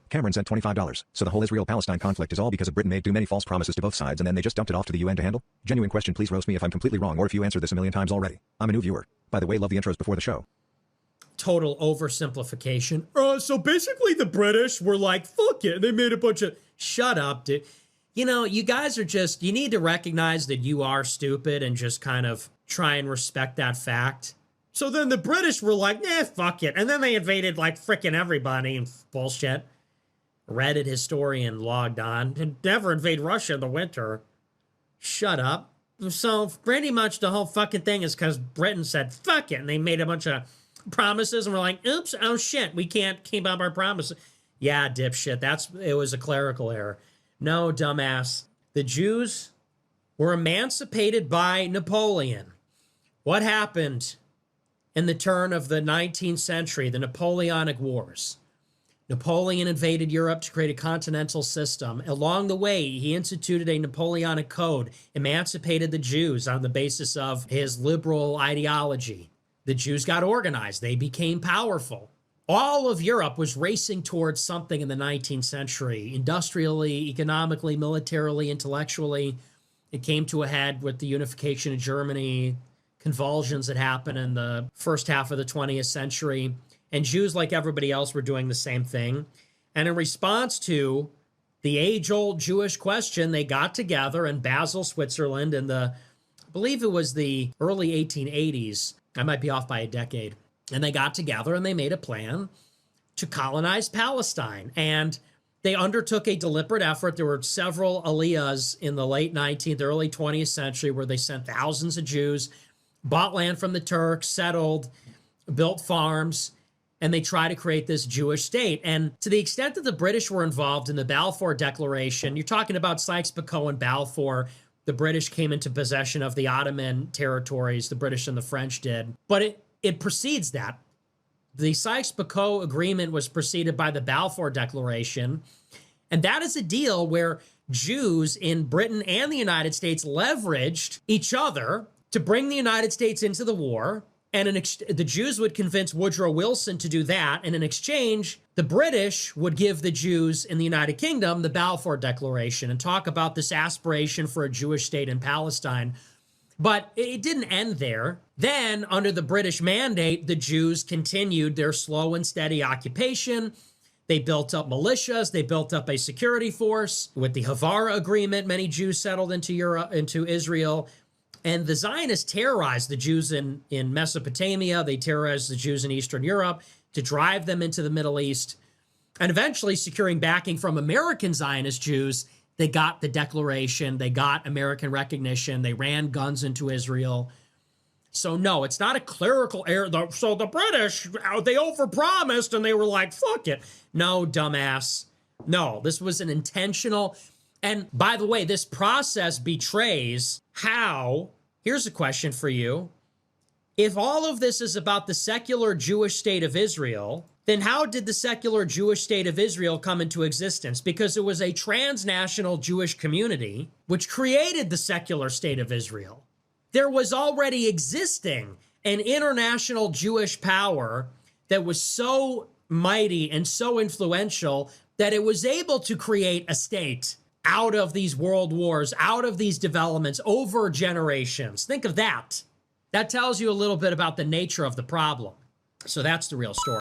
Cameron sent $25. So the whole Israel-Palestine conflict is all because of Britain made too many false promises to both sides and then they just dumped it off to the UN to handle? Genuine question, please roast me if I'm completely wrong or if you answered this a million times already. I'm a new viewer. By the way, love the intros before the show. Total oversimplification. So basically the British were like, fuck it. They made a bunch of... Shut up, dude. You know, you guys are just... You need to recognize that you are stupid and just kind of try and respect that fact. So then the British were like, fuck it. And then they invaded like frickin' everybody and bullshit. Reddit historian logged on. And never invade Russia in the winter. Shut up. So pretty much the whole fucking thing is because Britain said, fuck it. And they made a bunch of promises and we're like, oops, oh shit, we can't keep up our promises. Yeah, dipshit. It was a clerical error. No, dumbass. The Jews were emancipated by Napoleon. What happened in the turn of the 19th century, the Napoleonic Wars? Napoleon invaded Europe to create a continental system. Along the way, he instituted a Napoleonic code, emancipated the Jews on the basis of his liberal ideology. The Jews got organized. They became powerful. All of Europe was racing towards something in the 19th century, industrially, economically, militarily, intellectually. It came to a head with the unification of Germany, convulsions that happened in the first half of the 20th century. And Jews, like everybody else, were doing the same thing. And in response to the age-old Jewish question, they got together in Basel, Switzerland in I believe it was the early 1880s. I might be off by a decade. And they got together and they made a plan to colonize Palestine. And they undertook a deliberate effort. There were several aliyahs in the late 19th, early 20th century where they sent thousands of Jews, bought land from the Turks, settled, built farms, and they tried to create this Jewish state. And to the extent that the British were involved in the Balfour Declaration, you're talking about Sykes-Picot and Balfour. The British came into possession of the Ottoman territories, the British and the French did. But it precedes that. The Sykes-Picot Agreement was preceded by the Balfour Declaration. And that is a deal where Jews in Britain and the United States leveraged each other to bring the United States into the war. And the Jews would convince Woodrow Wilson to do that. And in exchange, the British would give the Jews in the United Kingdom the Balfour Declaration and talk about this aspiration for a Jewish state in Palestine. But it didn't end there. Then, under the British mandate, the Jews continued their slow and steady occupation. They built up militias. They built up a security force. With the Havara Agreement, many Jews settled into Israel. And the Zionists terrorized the Jews in Mesopotamia. They terrorized the Jews in Eastern Europe to drive them into the Middle East. And eventually, securing backing from American Zionist Jews, they got the declaration. They got American recognition. They ran guns into Israel. So no, it's not a clerical error. So the British, they overpromised and they were like, fuck it. No, dumbass. No, this was an intentional... And by the way, this process betrays how... Here's a question for you. If all of this is about the secular Jewish state of Israel, then how did the secular Jewish state of Israel come into existence? Because it was a transnational Jewish community which created the secular state of Israel. There was already existing an international Jewish power that was so mighty and so influential that it was able to create a state out of these world wars, out of these developments over generations. Think of that. That tells you a little bit about the nature of the problem. So that's the real story.